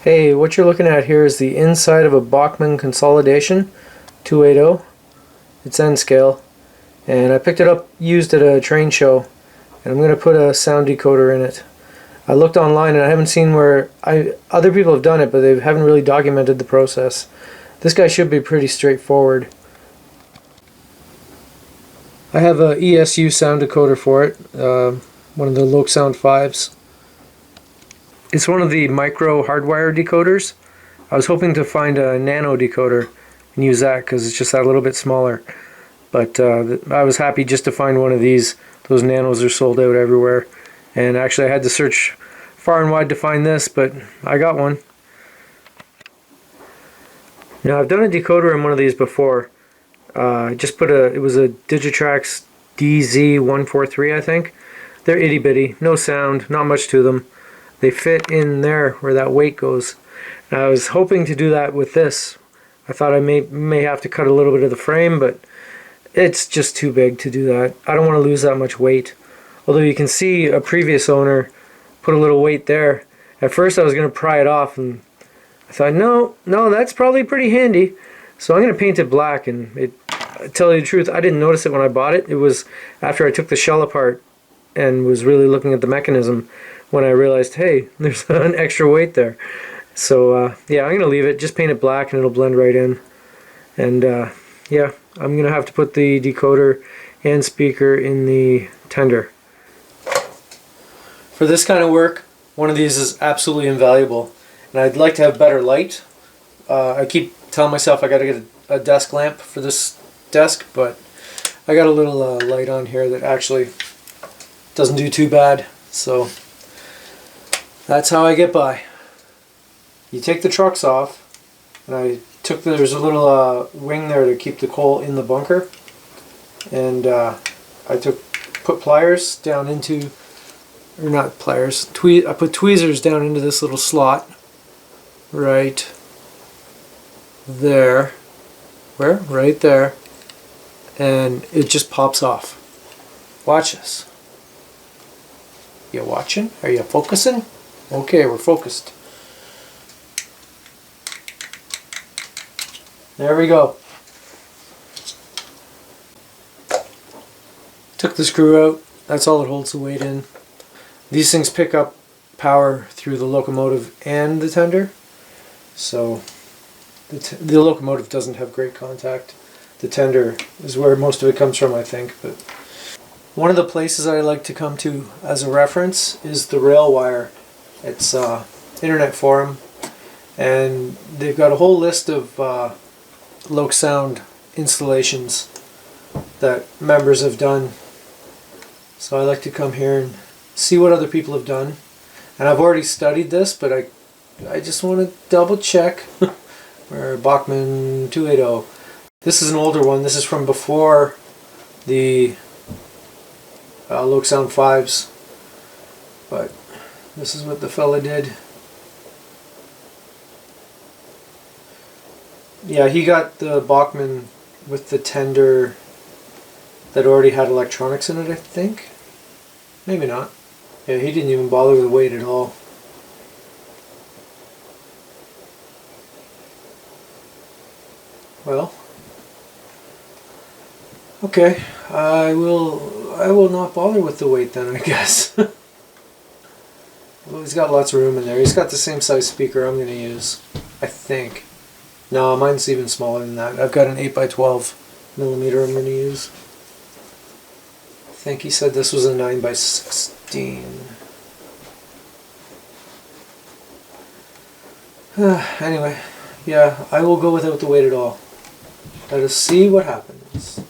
Hey, what you're looking at here is the inside of a Bachmann Consolidation 280. It's N scale, and I picked it up used at a train show, and I'm going to put a sound decoder in it. I looked online and I haven't seen where other people have done it, but they haven't really documented the process. This guy should be pretty straightforward. I have a ESU sound decoder for it, one of the Loksound 5s. It's one of the micro hardwire decoders. I was hoping to find a nano decoder and use that because it's just that little bit smaller. But I was happy just to find one of these. Those nanos are sold out everywhere. And actually I had to search far and wide to find this, but I got one. Now I've done a decoder in one of these before. I just put it was a Digitrax DZ143, I think. They're itty bitty, no sound, not much to them. They fit in there where that weight goes. And I was hoping to do that with this. I thought I may have to cut a little bit of the frame, but it's just too big to do that. I don't want to lose that much weight. Although you can see a previous owner put a little weight there. At first I was going to pry it off, and I thought, no, that's probably pretty handy. So I'm going to paint it black, and to tell you the truth, I didn't notice it when I bought it. It was after I took the shell apart and was really looking at the mechanism when I realized, hey, there's an extra weight there. So yeah, I'm going to leave it, just paint it black and it'll blend right in. And yeah, I'm going to have to put the decoder and speaker in the tender. For this kind of work, one of these is absolutely invaluable. And I'd like to have better light. I keep telling myself I got to get a desk lamp for this desk, but I got a little light on here that actually doesn't do too bad. So that's how I get by. You take the trucks off, and there's a little wing there to keep the coal in the bunker, and I put pliers down into, or not pliers, I put tweezers down into this little slot, right there, right there, and it just pops off. Watch this. You watching? Are you focusing? Okay, we're focused. There we go. Took the screw out. That's all it holds the weight in. These things pick up power through the locomotive and the tender. So the locomotive doesn't have great contact. The tender is where most of it comes from, I think. But one of the places I like to come to as a reference is the Railwire. It's internet forum, and they've got a whole list of Loksound installations that members have done. So I like to come here and see what other people have done. And I've already studied this, but I just want to double check. Where Bachmann 280. This is an older one. This is from before the Loksound 5s. But this is what the fella did. Yeah, he got the Bachmann with the tender that already had electronics in it, I think. Maybe not. Yeah, he didn't even bother with the weight at all. Well, okay, I will not bother with the weight then, I guess. Well, he's got lots of room in there. He's got the same size speaker I'm going to use, I think. No, mine's even smaller than that. I've got an 8x12 millimeter I'm going to use. I think he said this was a 9x16. Anyway, yeah, I will go without the weight at all. Let us see what happens.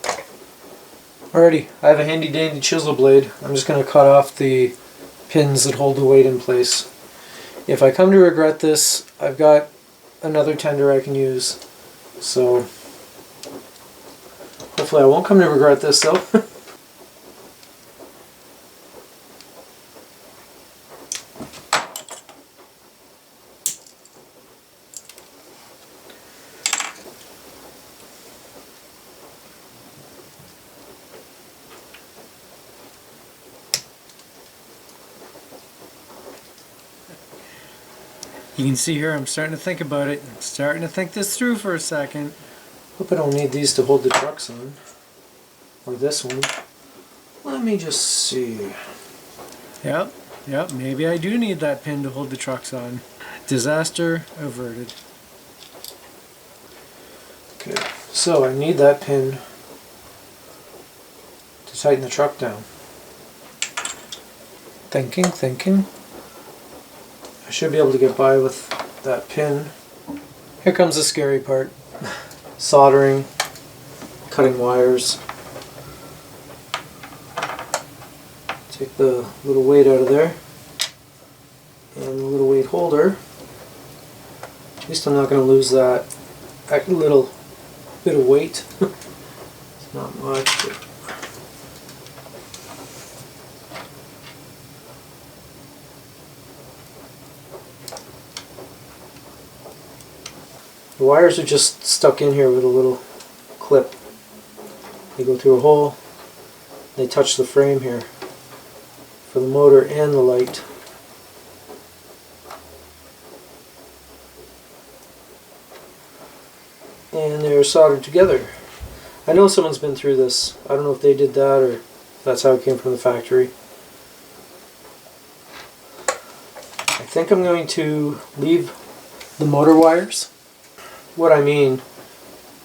Alrighty, I have a handy dandy chisel blade. I'm just going to cut off the pins that hold the weight in place. If I come to regret this, I've got another tender I can use. So hopefully I won't come to regret this though. You can see here I'm starting to think about it. I'm starting to think this through for a second. Hope I don't need these to hold the trucks on. Or this one. Let me just see. Yep, maybe I do need that pin to hold the trucks on. Disaster averted. Okay, so I need that pin to tighten the truck down. Thinking. I should be able to get by with that pin. Here comes the scary part. Soldering, cutting wires. Take the little weight out of there. And the little weight holder. At least I'm not going to lose that little bit of weight. It's not much. But the wires are just stuck in here with a little clip. They go through a hole. They touch the frame here for the motor and the light. And they're soldered together. I know someone's been through this. I don't know if they did that or if that's how it came from the factory. I think I'm going to leave the motor wires. What I mean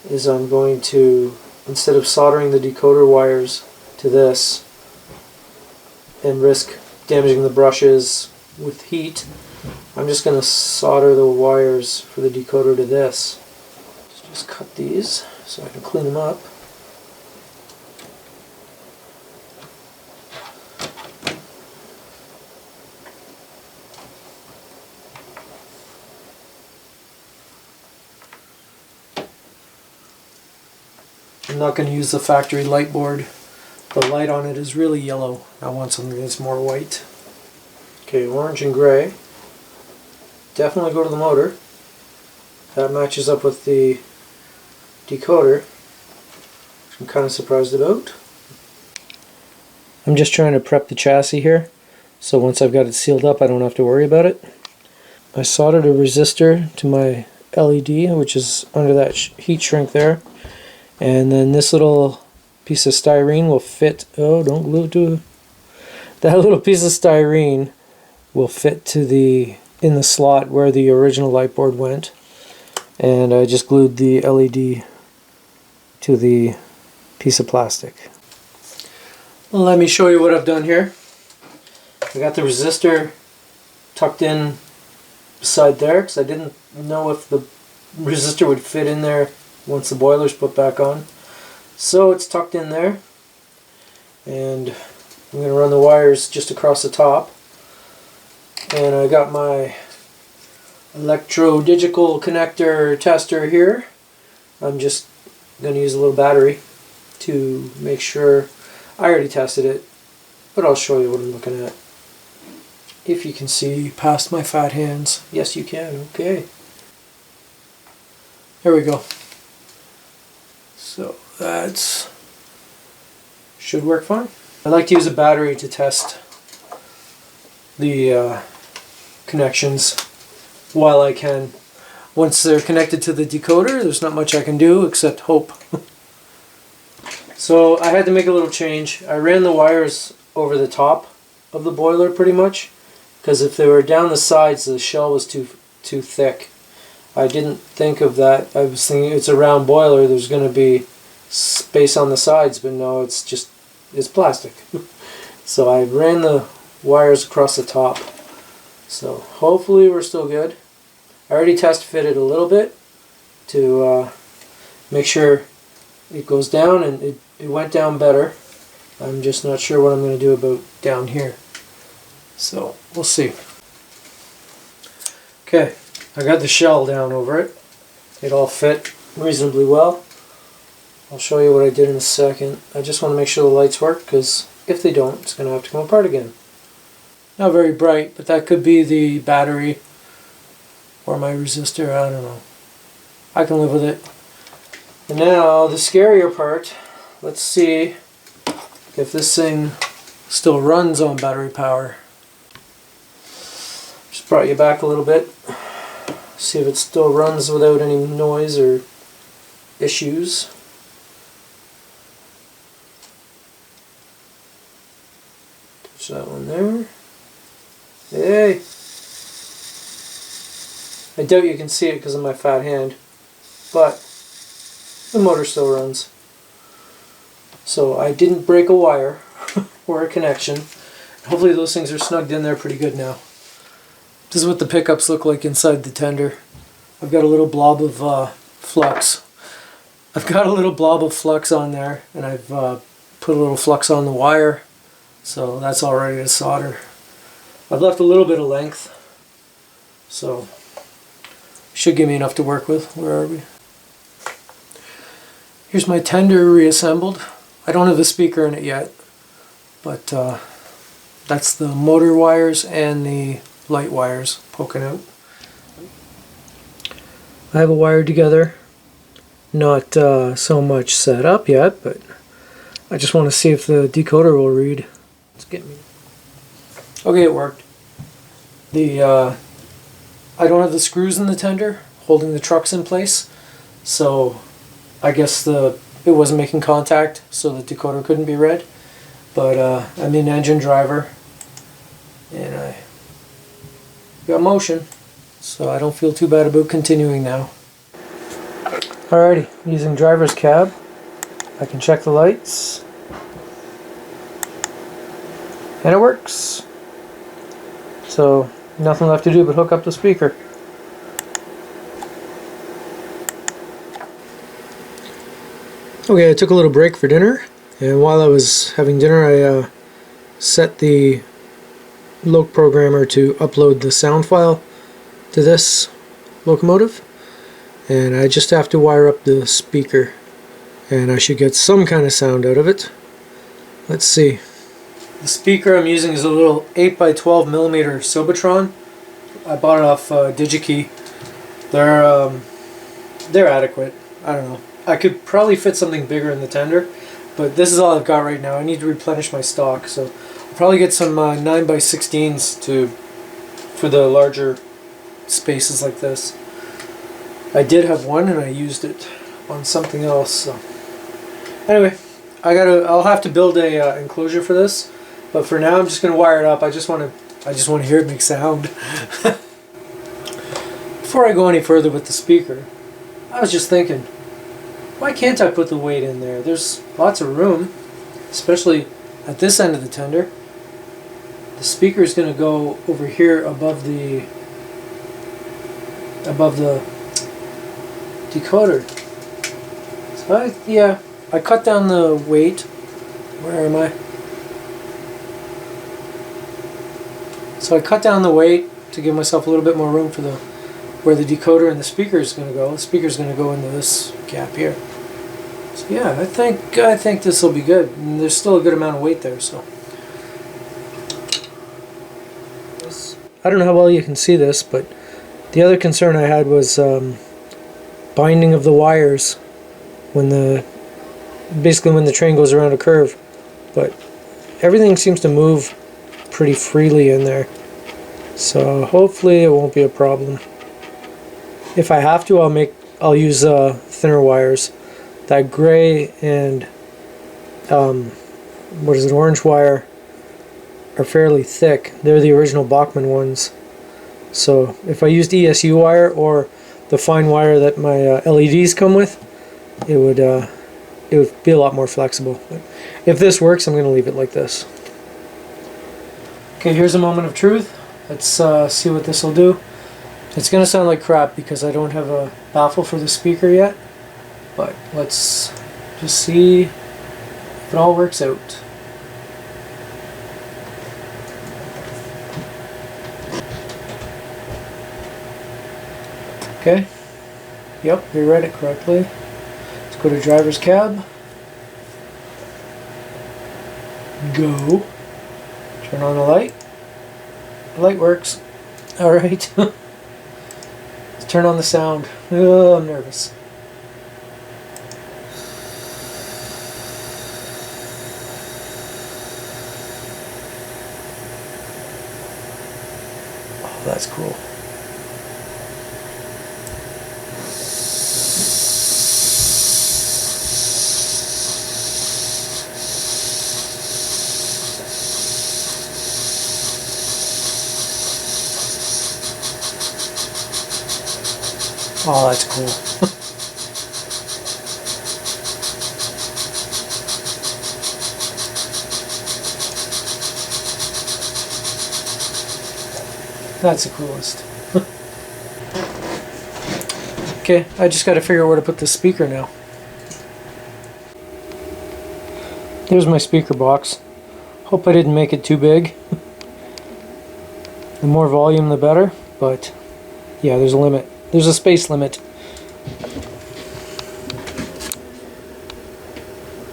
is I'm going to, instead of soldering the decoder wires to this and risk damaging the brushes with heat, I'm just going to solder the wires for the decoder to this. Just cut these so I can clean them up. I'm not going to use the factory light board. The light on it is really yellow. I want something that's more white. Okay, orange and gray. Definitely go to the motor. That matches up with the decoder, which I'm kind of surprised about. I'm just trying to prep the chassis here, so once I've got it sealed up I don't have to worry about it. I soldered a resistor to my LED, which is under that heat shrink there, and then this little piece of styrene will fit, oh don't glue it to, that little piece of styrene will fit to in the slot where the original light board went, and I just glued the LED to the piece of plastic. Well, let me show you what I've done here. I got the resistor tucked in beside there because I didn't know if the resistor would fit in there once the boiler's put back on. So it's tucked in there, and I'm going to run the wires just across the top. And I got my electro-digital connector tester here. I'm just going to use a little battery to make sure. I already tested it, but I'll show you what I'm looking at. If you can see past my fat hands. Yes, you can. Okay. There we go. So that's should work fine. I like to use a battery to test the connections while I can. Once they're connected to the decoder, there's not much I can do except hope. So I had to make a little change. I ran the wires over the top of the boiler pretty much, because if they were down the sides the shell was too thick. I didn't think of that. I was thinking it's a round boiler, there's going to be space on the sides, but no, it's plastic. So I ran the wires across the top. So hopefully we're still good. I already test fitted a little bit to make sure it goes down, and it went down better. I'm just not sure what I'm going to do about down here. So we'll see. Okay, I got the shell down over it. It all fit reasonably well. I'll show you what I did in a second. I just want to make sure the lights work, because if they don't, it's going to have to come apart again. Not very bright, but that could be the battery or my resistor, I don't know. I can live with it. And now the scarier part, let's see if this thing still runs on battery power. Just brought you back a little bit. See if it still runs without any noise or issues. Touch that one there. Hey! I doubt you can see it because of my fat hand, but the motor still runs. So I didn't break a wire or a connection. Hopefully those things are snugged in there pretty good now. This is what the pickups look like inside the tender. I've got a little blob of flux. I've got a little blob of flux on there, and I've put a little flux on the wire, so that's all ready to solder. I've left a little bit of length, so should give me enough to work with. Where are we? Here's my tender reassembled. I don't have the speaker in it yet, but that's the motor wires and the light wires poking out. I have it wired together. Not so much set up yet, but I just want to see if the decoder will read. Let's get me. Okay, it worked. I don't have the screws in the tender holding the trucks in place, so I guess it wasn't making contact, so the decoder couldn't be read. But I'm in engine driver, and I got motion, so I don't feel too bad about continuing now. Alrighty, using driver's cab, I can check the lights, and it works. So nothing left to do but hook up the speaker. Okay, I took a little break for dinner, and while I was having dinner I set the Lok programmer to upload the sound file to this locomotive, and I just have to wire up the speaker and I should get some kind of sound out of it. Let's see. The speaker I'm using is a little 8x12mm Sobotron. I bought it off DigiKey. They're adequate. I don't know. I could probably fit something bigger in the tender, but this is all I've got right now. I need to replenish my stock, so I'll probably get some 9x16s for the larger spaces like this. I did have one and I used it on something else. So anyway, I'll have to build a enclosure for this, but for now I'm just gonna wire it up. I just want to hear it make sound. Before I go any further with the speaker, I was just thinking, why can't I put the weight in there? There's lots of room, especially at this end of the tender. The speaker is going to go over here above the decoder. So I cut down the weight. Where am I? So I cut down the weight to give myself a little bit more room for where the decoder and the speaker is going to go. The speaker is going to go into this gap here. So yeah, I think this will be good. And there's still a good amount of weight there, so. I don't know how well you can see this, but the other concern I had was binding of the wires basically when the train goes around a curve. But everything seems to move pretty freely in there, so hopefully it won't be a problem. If I have to, I'll use thinner wires. That gray and orange wire are fairly thick. They're the original Bachmann ones. So if I used ESU wire or the fine wire that my LEDs come with, it would be a lot more flexible. But if this works, I'm going to leave it like this. Okay, here's a moment of truth. Let's see what this will do. It's going to sound like crap because I don't have a baffle for the speaker yet, but let's just see if it all works out. Okay, yep, we read it correctly. Let's go to driver's cab. Go. Turn on the light. The light works. Alright. Let's turn on the sound. Oh, I'm nervous. Oh, that's cool. Oh, that's cool. That's the coolest. Okay, I just got to figure out where to put this speaker now. There's my speaker box. Hope I didn't make it too big. The more volume the better, but yeah, there's a limit. There's a space limit.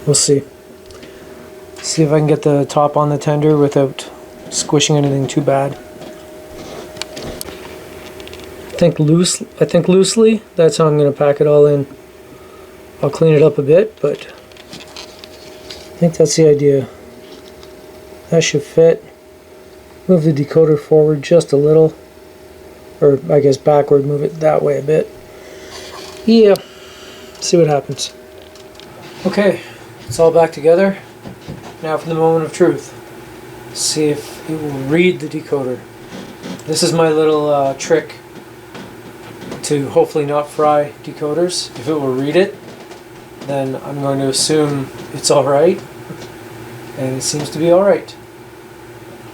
We'll see. See if I can get the top on the tender without squishing anything too bad. I think loosely, that's how I'm going to pack it all in. I'll clean it up a bit, but I think that's the idea. That should fit. Move the decoder forward just a little, or I guess backward, move it that way a bit. Yeah, see what happens. Okay, it's all back together. Now for the moment of truth. See if it will read the decoder. This is my little trick to hopefully not fry decoders. If it will read it, then I'm going to assume it's alright. And it seems to be alright.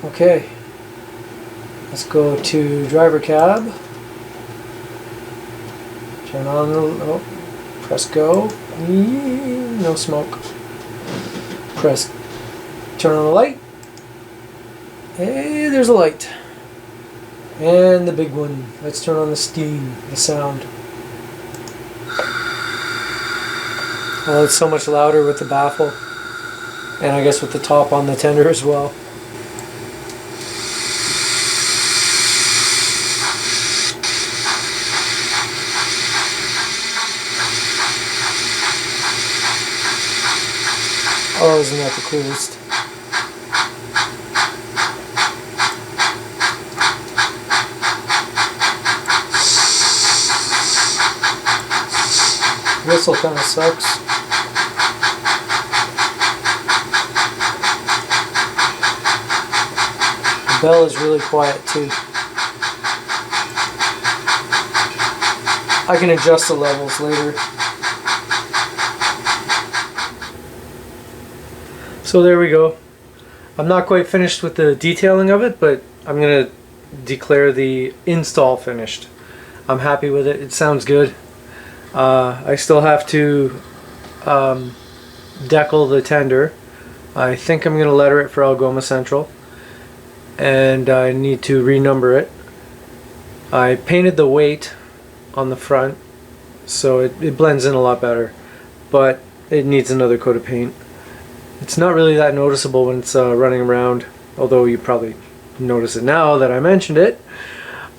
Okay. Let's go to driver cab. Turn on the... oh, press go. No smoke. Turn on the light. Hey, there's a light. And the big one. Let's turn on the steam, the sound. Oh, it's so much louder with the baffle. And I guess with the top on the tender as well. Oh, isn't that the coolest? Whistle kind of sucks. The bell is really quiet too. I can adjust the levels later. So there we go. I'm not quite finished with the detailing of it, but I'm going to declare the install finished. I'm happy with it. It sounds good. I still have to decal the tender. I think I'm going to letter it for Algoma Central, and I need to renumber it. I painted the weight on the front, so it blends in a lot better, but it needs another coat of paint. It's not really that noticeable when it's running around, although you probably notice it now that I mentioned it.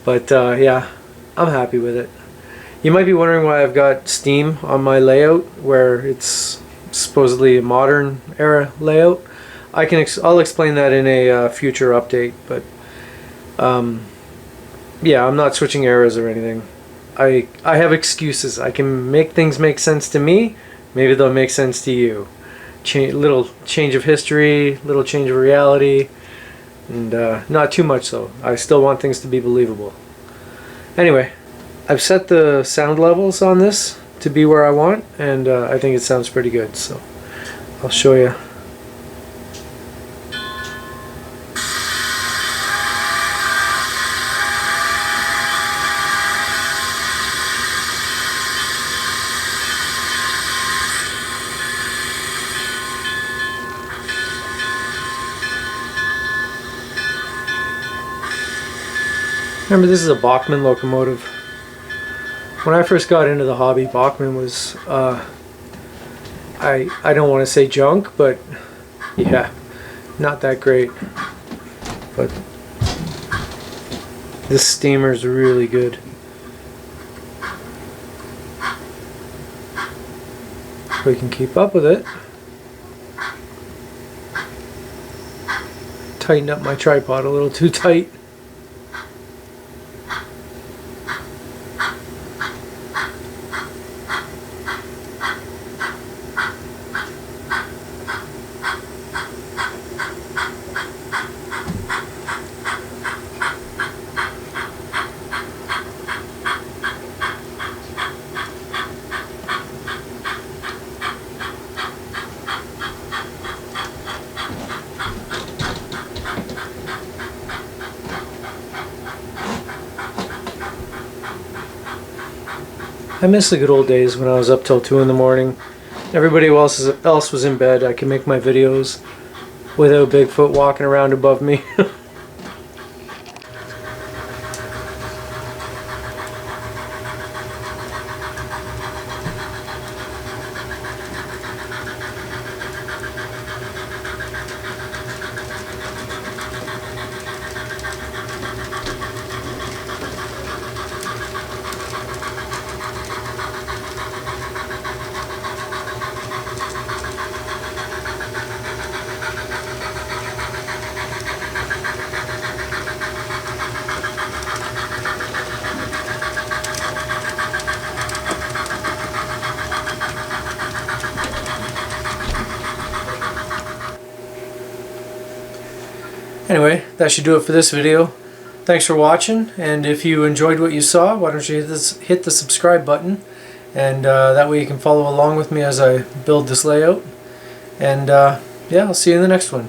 But yeah, I'm happy with it. You might be wondering why I've got steam on my layout, where it's supposedly a modern era layout. I'll explain that in a future update. But yeah, I'm not switching eras or anything. I have excuses. I can make things make sense to me. Maybe they'll make sense to you. Little change of history, little change of reality, and not too much though. I still want things to be believable. Anyway, I've set the sound levels on this to be where I want, and I think it sounds pretty good, so I'll show you. Remember, this is a Bachmann locomotive. When I first got into the hobby, Bachmann was, I don't want to say junk, but yeah, not that great. But this steamer's really good. We can keep up with it. Tighten up my tripod a little too tight. I miss the good old days when I was up till 2 in the morning. Everybody else was in bed. I could make my videos without Bigfoot walking around above me. Anyway, that should do it for this video. Thanks for watching, and if you enjoyed what you saw, why don't you hit the subscribe button, and that way you can follow along with me as I build this layout. And yeah, I'll see you in the next one.